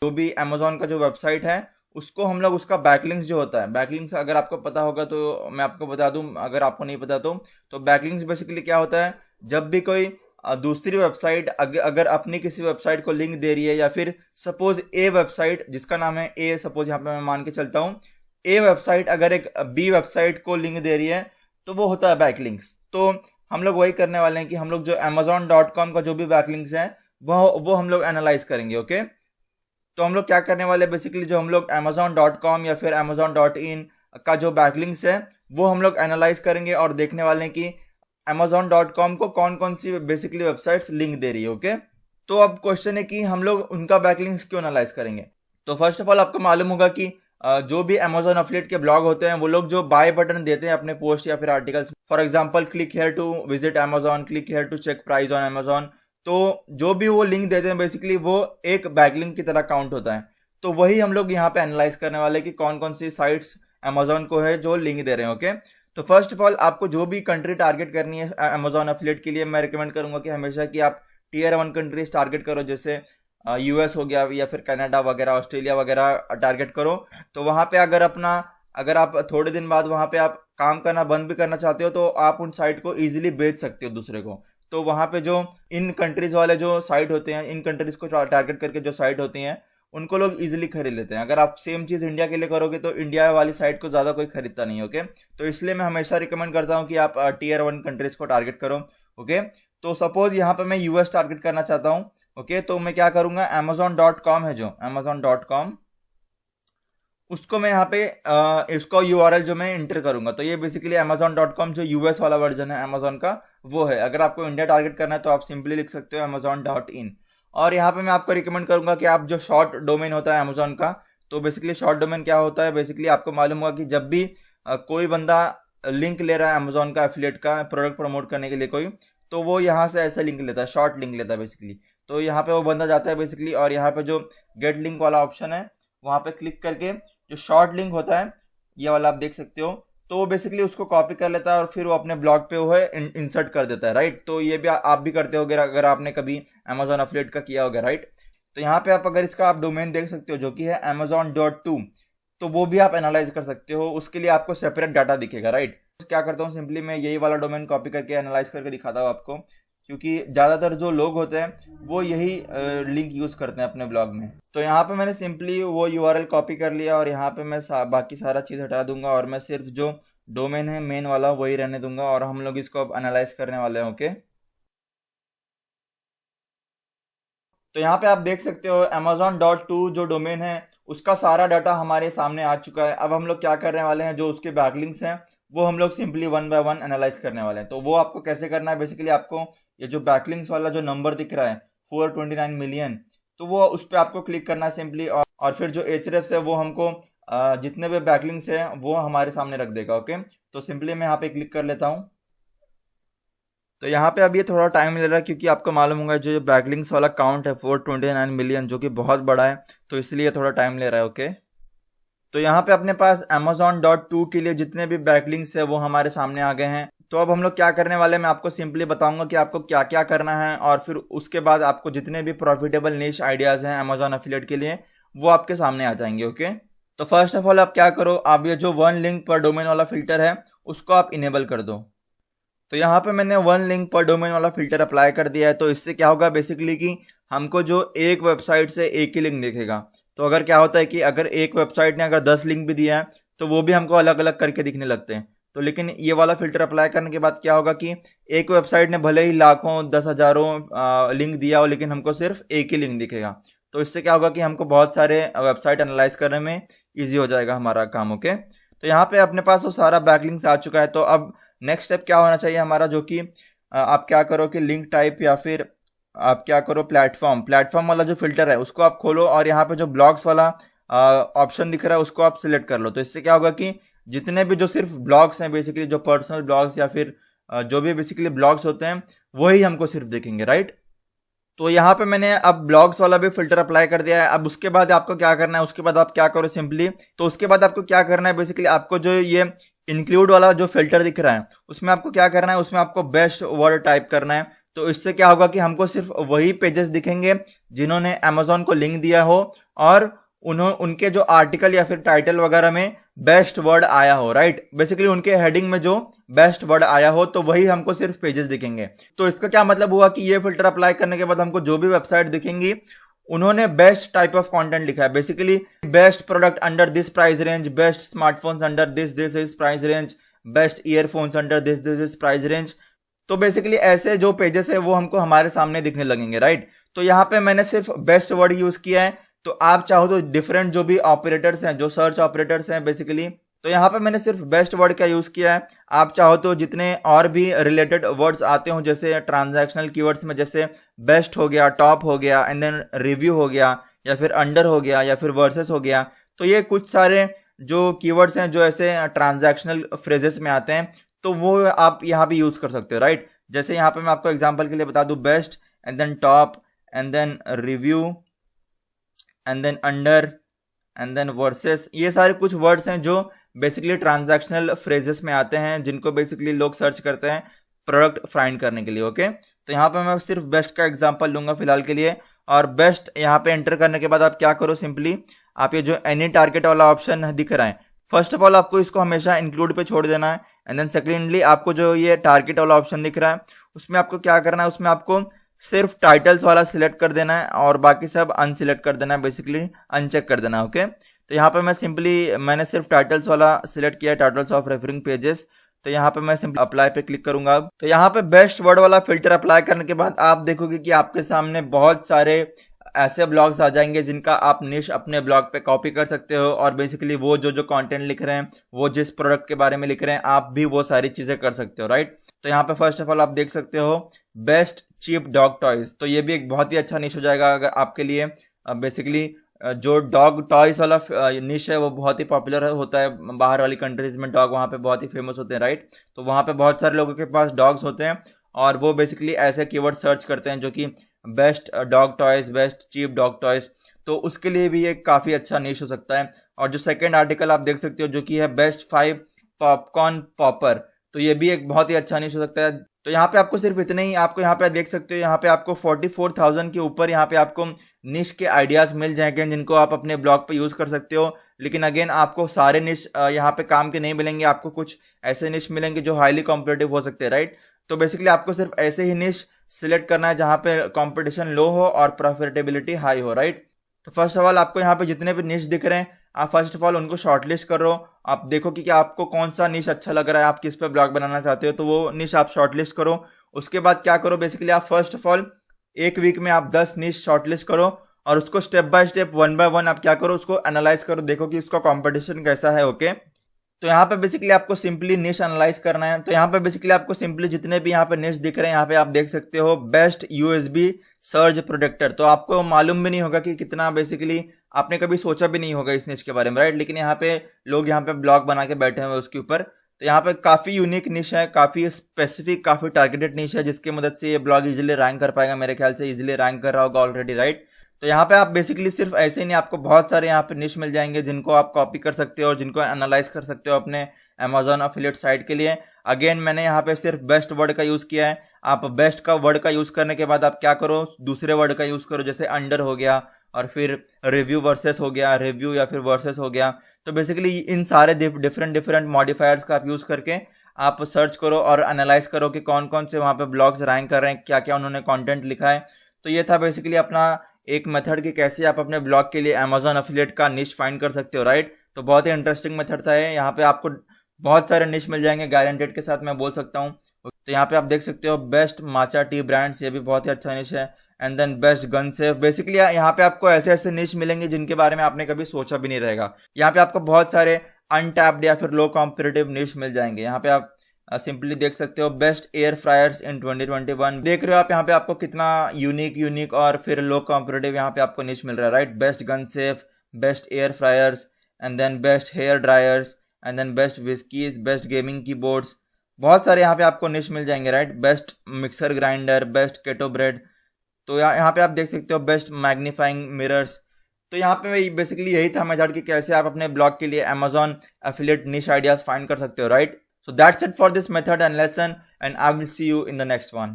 जो भी अमेजोन का जो वेबसाइट है उसको हम लोग उसका बैकलिंक्स जो होता है, बैकलिंक्स अगर आपको पता होगा तो मैं आपको बता दूं, अगर आपको नहीं पता तो बैकलिंक्स बेसिकली क्या होता है, जब भी कोई दूसरी वेबसाइट अगर अपनी किसी वेबसाइट को लिंक दे रही है, या फिर सपोज ए वेबसाइट जिसका नाम है ए, सपोज यहाँ पे मैं मान के चलता हूँ, ए वेबसाइट अगर एक बी वेबसाइट को लिंक दे रही है तो वो होता है बैकलिंक्स। तो हम लोग वही करने वाले हैं कि हम लोग जो amazon.com का जो भी बैकलिंक्स है वो हम लोग एनालाइज करेंगे। ओके, तो हम लोग क्या करने वाले हैं, बेसिकली जो हम लोग amazon.com या फिर amazon.in का जो बैकलिंक्स है वो हम लोग एनालाइज करेंगे और देखने वाले हैं कि amazon.com को कौन कौन सी बेसिकली वेबसाइट्स लिंक दे रही है। ओके, तो अब क्वेश्चन है कि हम लोग उनका बैकलिंक्स क्यों एनालाइज करेंगे। तो फर्स्ट ऑफ ऑल आपको मालूम होगा कि जो भी अमेजोन अफिलिएट के ब्लॉग होते हैं वो लोग जो बाय बटन देते हैं अपने पोस्ट या फिर articles, for example click here to visit Amazon, click here to check price on Amazon, तो जो भी वो लिंक देते हैं बेसिकली वो एक बैकलिंक की तरह काउंट होता है। तो वही हम लोग यहाँ पे एनालाइज करने वाले कि कौन कौन सी साइट्स अमेजोन को है जो लिंक दे रहे हैं। ओके, तो फर्स्ट ऑफ ऑल आपको जो भी कंट्री टारगेट करनी है अमेजोन अफिलिएट के लिए, मैं रिकमेंड करूंगा कि हमेशा कि आप टीयर 1 कंट्रीज टारगेट करो, जैसे यूएस हो गया या फिर कनाडा वगैरह, ऑस्ट्रेलिया वगैरह टारगेट करो। तो वहां पे अगर आप थोड़े दिन बाद वहां पे आप काम करना बंद भी करना चाहते हो तो आप उन साइट को इजीली बेच सकते हो दूसरे को। तो वहां पे जो इन कंट्रीज वाले जो साइट होते हैं, इन कंट्रीज को टारगेट करके जो साइट होती हैं उनको लोग इजीली खरीद लेते हैं। अगर आप सेम चीज इंडिया के लिए करोगे तो इंडिया वाली साइट को ज्यादा कोई खरीदता नहीं। ओके, तो इसलिए मैं हमेशा रिकमेंड करता हूँ कि आप टीयर 1 कंट्रीज को टारगेट करो। ओके, तो सपोज यहाँ पे मैं यूएस टारगेट करना चाहता हूँ। ओके, तो मैं क्या करूंगा, amazon.com है जो amazon.com, उसको मैं यहाँ पे इसको यूआरएल जो मैं इंटर करूंगा, तो ये बेसिकली amazon.com जो यूएस वाला वर्जन है अमेजोन का वो है। अगर आपको इंडिया टारगेट करना है तो आप सिंपली लिख सकते हो amazon.in। और यहाँ पे मैं आपको रिकमेंड करूंगा कि आप जो शॉर्ट डोमेन होता है अमेजोन का, तो बेसिकली शॉर्ट डोमेन क्या होता है, बेसिकली आपको मालूम होगा कि जब भी कोई बंदा लिंक ले रहा है अमेजोन का एफिलिएट का प्रोडक्ट प्रमोट करने के लिए कोई, तो वो यहाँ से ऐसा लिंक लेता है, शॉर्ट लिंक लेता है बेसिकली। तो यहाँ पे वो बंदा जाता है बेसिकली और यहाँ पे जो गेट लिंक वाला ऑप्शन है वहाँ पे क्लिक करके जो शॉर्ट लिंक होता है ये वाला आप देख सकते हो, तो वो बेसिकली उसको कॉपी कर लेता है और फिर वो अपने ब्लॉग पे वो है इंसर्ट कर देता है, राइट। तो ये भी आप भी करते होगे अगर आपने कभी अमेजोन अफिलिएट का किया होगा, राइट। तो यहाँ पे आप अगर इसका आप डोमेन देख सकते हो जो कि है amazon.to, तो वो भी आप एनालाइज कर सकते हो। उसके लिए आपको सेपरेट डाटा दिखेगा, राइट। क्या करता हूँ, सिंपली मैं यही वाला डोमेन कॉपी करके एनालाइज करके दिखाता हूँ आपको, क्योंकि ज़्यादातर जो लोग होते हैं वो यही लिंक यूज़ करते हैं अपने ब्लॉग में। तो यहाँ पे मैंने सिंपली वो यूआरएल कॉपी कर लिया और यहाँ पे मैं बाकी सारा चीज़ हटा दूंगा और मैं सिर्फ जो डोमेन है मेन वाला वही रहने दूंगा और हम लोग इसको अब एनालाइज करने वाले हैं। ओके, तो यहाँ पे आप देख सकते हो amazon.to जो डोमेन है उसका सारा डाटा हमारे सामने आ चुका है। अब हम लोग क्या करने वाले हैं, जो उसके बैकलिंक्स हैं वो हम लोग सिंपली 1 बाय 1 एनालाइज करने वाले हैं। तो वो आपको कैसे करना है, बेसिकली आपको ये जो बैकलिंक्स वाला जो नंबर दिख रहा है 429 मिलियन, तो वो उस पर आपको क्लिक करना है सिंपली, और फिर जो एचरेफ्स है वो हमको जितने भी बैकलिंक्स है वो हमारे सामने रख देगा। ओके, तो सिंपली मैं यहाँ पे क्लिक कर लेता हूँ। तो यहाँ पे अब ये थोड़ा टाइम ले रहा है क्योंकि आपको मालूम होगा जो बैकलिंक्स वाला काउंट है 429 मिलियन जो कि बहुत बड़ा है, तो इसलिए थोड़ा टाइम ले रहा है। ओके, तो यहाँ पे अपने पास amazon.to के लिए जितने भी बैकलिंक्स है वो हमारे सामने आ गए हैं। तो अब हम लोग क्या करने वाले हैं, मैं आपको सिंपली बताऊंगा कि आपको क्या क्या करना है और फिर उसके बाद आपको जितने भी प्रॉफिटेबल निश आइडियाज हैं अमेजॉन अफिलिएट के लिए वो आपके सामने आ जाएंगे। ओके, तो फर्स्ट ऑफ ऑल आप क्या करो, आप ये जो 1 लिंक पर डोमेन वाला फिल्टर है उसको आप इनेबल कर दो। तो यहाँ पे मैंने 1 लिंक पर डोमेन वाला फिल्टर अप्लाई कर दिया है। तो इससे क्या होगा बेसिकली कि हमको जो एक वेबसाइट से एक ही लिंक दिखेगा। तो अगर क्या होता है कि अगर एक वेबसाइट ने अगर 10 लिंक भी दिया है तो वो भी हमको अलग अलग करके दिखने लगते हैं। तो लेकिन ये वाला फिल्टर अप्लाई करने के बाद क्या होगा कि एक वेबसाइट ने भले ही लाखों 10,000 लिंक दिया हो लेकिन हमको सिर्फ एक ही लिंक दिखेगा। तो इससे क्या होगा कि हमको बहुत सारे वेबसाइट एनालाइज करने में ईजी हो जाएगा हमारा काम। ओके, तो यहाँ पे अपने पास वो सारा बैकलिंक्स आ चुका है। तो अब नेक्स्ट स्टेप क्या होना चाहिए हमारा, जो कि आप क्या करो कि लिंक टाइप या फिर आप क्या करो प्लेटफॉर्म वाला जो फिल्टर है उसको आप खोलो और यहाँ पे जो ब्लॉग्स वाला ऑप्शन दिख रहा है उसको आप सिलेक्ट कर लो। तो इससे क्या होगा कि जितने भी जो सिर्फ ब्लॉग्स हैं बेसिकली जो पर्सनल ब्लॉग्स या फिर जो भी बेसिकली ब्लॉग्स होते हैं वही हमको सिर्फ दिखेंगे, राइट। तो यहाँ पे मैंने अब ब्लॉग्स वाला भी फिल्टर अप्लाई कर दिया है। अब उसके बाद आपको क्या करना है, उसके बाद आप क्या करो सिंपली, तो उसके बाद आपको क्या करना है बेसिकली आपको जो ये इंक्लूड वाला जो फिल्टर दिख रहा है उसमें आपको क्या करना है, उसमें आपको बेस्ट वर्ड टाइप करना है। तो इससे क्या होगा कि हमको सिर्फ वही पेजेस दिखेंगे जिन्होंने अमेजोन को लिंक दिया हो और उनके जो आर्टिकल या फिर टाइटल वगैरह में बेस्ट वर्ड आया हो, राइट। बेसिकली उनके हेडिंग में जो बेस्ट वर्ड आया हो तो वही हमको सिर्फ पेजेस दिखेंगे। तो इसका क्या मतलब हुआ कि ये फिल्टर अप्लाई करने के बाद हमको जो भी वेबसाइट दिखेंगी उन्होंने बेस्ट टाइप ऑफ कंटेंट लिखा है। Basically best product under this price range, best smartphones under this is price range, best earphones under this is price range. तो बेसिकली ऐसे जो पेजेस है वो हमको हमारे सामने दिखने लगेंगे, राइट। तो यहाँ पे मैंने सिर्फ बेस्ट वर्ड यूज किया है। तो आप चाहो तो डिफरेंट जो भी ऑपरेटर्स हैं, जो सर्च ऑपरेटर्स हैं बेसिकली, तो यहाँ पे मैंने सिर्फ बेस्ट वर्ड का यूज किया है। आप चाहो तो जितने और भी रिलेटेड वर्ड्स आते हो जैसे ट्रांजैक्शनल कीवर्ड्स में जैसे बेस्ट हो गया, टॉप हो गया, एंड देन रिव्यू हो गया, या फिर अंडर हो गया, या फिर वर्सेस हो गया, तो ये कुछ सारे जो कीवर्ड्स हैं जो ऐसे ट्रांजैक्शनल फ्रेजेस में आते हैं तो वो आप यहाँ भी यूज कर सकते हो, राइट। जैसे यहाँ पे मैं आपको एग्जांपल के लिए बता दूं, best and then top and then review and then under and then versus, ये सारे कुछ वर्ड्स हैं जो बेसिकली ट्रांजैक्शनल फ्रेजेस में आते हैं जिनको बेसिकली लोग सर्च करते हैं प्रोडक्ट फाइंड करने के लिए, ओके। तो यहाँ पे मैं सिर्फ बेस्ट का एग्जांपल लूंगा फिलहाल के लिए। और बेस्ट यहाँ पे एंटर करने के बाद आप क्या करो, सिंपली आप ये जो एनी टारगेट वाला ऑप्शन दिख रहा है, फर्स्ट ऑफ ऑल आपको इसको हमेशा इंक्लूड पे छोड़ देना है। एंड देन सेकेंडली आपको जो ये टारगेट वाला ऑप्शन दिख रहा है उसमें आपको क्या करना है, उसमें आपको सिर्फ टाइटल्स वाला सिलेक्ट कर देना है और बाकी सब अनसिलेक्ट कर देना है, बेसिकली अनचेक कर देना है, ओके। तो यहाँ पे मैंने सिर्फ टाइटल्स वाला सिलेक्ट किया है, टाइटल्स ऑफ रेफरिंग पेजेस। तो यहाँ पे मैं सिंपली अप्लाई पे क्लिक करूंगा। तो यहाँ पे बेस्ट वर्ड वाला फिल्टर अप्लाई करने के बाद आप देखोगे कि आपके सामने बहुत सारे ऐसे ब्लॉग्स आ जाएंगे जिनका आप निश अपने ब्लॉग पे कॉपी कर सकते हो और बेसिकली वो जो कंटेंट लिख रहे हैं, वो जिस प्रोडक्ट के बारे में लिख रहे हैं, आप भी वो सारी चीजें कर सकते हो, राइट। तो यहाँ पे फर्स्ट ऑफ ऑल आप देख सकते हो बेस्ट चीप डॉग टॉयज, तो ये भी एक बहुत ही अच्छा निश हो जाएगा अगर आपके लिए। बेसिकली जो डॉग टॉयज वाला निश है वो बहुत ही पॉपुलर होता है बाहर वाली कंट्रीज में, डॉग वहाँ पे बहुत ही फेमस होते हैं, राइट। तो वहाँ पे बहुत सारे लोगों के पास डॉग्स होते हैं और वो बेसिकली ऐसे कीवर्ड सर्च करते हैं जो कि best dog toys, best cheap dog toys, तो उसके लिए भी ये काफ़ी अच्छा निश हो सकता है। और जो सेकंड आर्टिकल आप देख सकते हो जो कि है बेस्ट 5 पॉपकॉर्न पॉपर, तो ये भी एक बहुत ही अच्छा निश हो सकता है। तो यहाँ पे आपको सिर्फ इतने ही, आपको यहाँ पे देख सकते हो यहाँ पे आपको 44,000 के ऊपर यहाँ पे आपको निश के आइडियाज मिल जाएंगे जिनको आप अपने ब्लॉग पे यूज कर सकते हो। लेकिन अगेन आपको सारे निश यहाँ पे काम के नहीं मिलेंगे, आपको कुछ ऐसे निश मिलेंगे जो हाईली कॉम्पिटिटिव हो सकते हैं, राइट। तो बेसिकली आपको सिर्फ ऐसे ही निश सिलेक्ट करना है जहाँ पे कंपटीशन लो हो और प्रॉफिटेबिलिटी हाई हो, राइट। तो फर्स्ट ऑफ ऑल आपको यहाँ पे जितने भी निश दिख रहे हैं आप फर्स्ट ऑफ ऑल उनको शॉर्टलिस्ट करो। आप देखो कि क्या आपको कौन सा निश अच्छा लग रहा है, आप किस पे ब्लॉग बनाना चाहते हो, तो वो निश आप शॉर्टलिस्ट करो। उसके बाद क्या करो, बेसिकली आप फर्स्ट ऑफ ऑल एक वीक में आप 10 निश शॉर्टलिस्ट करो और उसको स्टेप बाय स्टेप 1 बाय 1 आप क्या करो, उसको एनालाइज करो, देखो कि उसका कॉम्पिटिशन कैसा है, ओके। तो यहाँ पे बेसिकली आपको सिंपली निश एनालाइज करना है। तो यहाँ पे बेसिकली आपको सिंपली जितने भी यहाँ पे निश दिख रहे हैं यहाँ पे आप देख सकते हो बेस्ट यूएसबी सर्ज प्रोटेक्टर, तो आपको मालूम भी नहीं होगा कि कितना, बेसिकली आपने कभी सोचा भी नहीं होगा इस निश के बारे में, राइट। लेकिन यहाँ पे लोग यहाँ पे ब्लॉग बना के बैठे हुए उसके ऊपर। तो यहाँ पे काफी यूनिक निश है, काफी स्पेसिफिक, काफी टारगेटेड निश है जिसकी मदद से ये ब्लॉग इजिली रैंक कर पाएगा, मेरे ख्याल से इजिली रैंक कर रहा होगा ऑलरेडी, राइट। तो यहाँ पे आप बेसिकली सिर्फ ऐसे ही नहीं, आपको बहुत सारे यहाँ पे निश मिल जाएंगे जिनको आप कॉपी कर सकते हो और जिनको एनालाइज कर सकते हो अपने Amazon अफिलिएट साइट के लिए। अगेन मैंने यहाँ पे सिर्फ बेस्ट वर्ड का यूज किया है। आप बेस्ट का वर्ड का यूज करने के बाद आप क्या करो, दूसरे वर्ड का यूज करो, जैसे अंडर हो गया और फिर रिव्यू वर्सेस हो गया, रिव्यू या फिर वर्सेस हो गया। तो बेसिकली इन सारे डिफरेंट मॉडिफायर्स का आप यूज करके आप सर्च करो और एनालाइज करो कि कौन कौन से वहाँ पे ब्लॉग्स रैंक कर रहे हैं, क्या क्या उन्होंने कंटेंट लिखा है। तो ये था बेसिकली अपना एक मेथड कि कैसे आप अपने ब्लॉग के लिए Amazon अफिलिएट का निश फाइंड कर सकते हो, राइट। तो बहुत ही इंटरेस्टिंग मेथड था ये। यहाँ पे आपको बहुत सारे निश मिल जाएंगे गारंटेड के साथ, मैं बोल सकता हूँ। तो यहाँ पे आप देख सकते हो बेस्ट माचा टी ब्रांड्स, ये भी बहुत ही अच्छा निश है। And then best gun safe, basically यहाँ पे आपको ऐसे ऐसे निश मिलेंगे जिनके बारे में आपने कभी सोचा भी नहीं रहेगा। यहाँ पे आपको बहुत सारे अनटैप्ड या फिर लो कॉम्पिटिटिव निश मिल जाएंगे। यहाँ पे आप सिंपली देख सकते हो बेस्ट एयर फ्रायर्स इन 2021, देख रहे हो आप यहाँ पे आपको कितना यूनिक और फिर लो कॉम्पिटिटिव यहाँ पे आपको निश मिल रहा है, right. Best gun safe, best air fryers and then best hair dryers and then best whiskies, best gaming keyboards, बहुत सारे यहाँ पे आपको निश मिल जाएंगे, right. Best mixer grinder, best keto bread, तो यहाँ पे आप देख सकते हो बेस्ट मैग्नीफाइंग मिरर्स। तो यहाँ पे बेसिकली यही था मेथड कि कैसे आप अपने ब्लॉग के लिए Amazon affiliate niche ideas find कर सकते हो, right. So that's it for this method and lesson, and I will see you in the next one.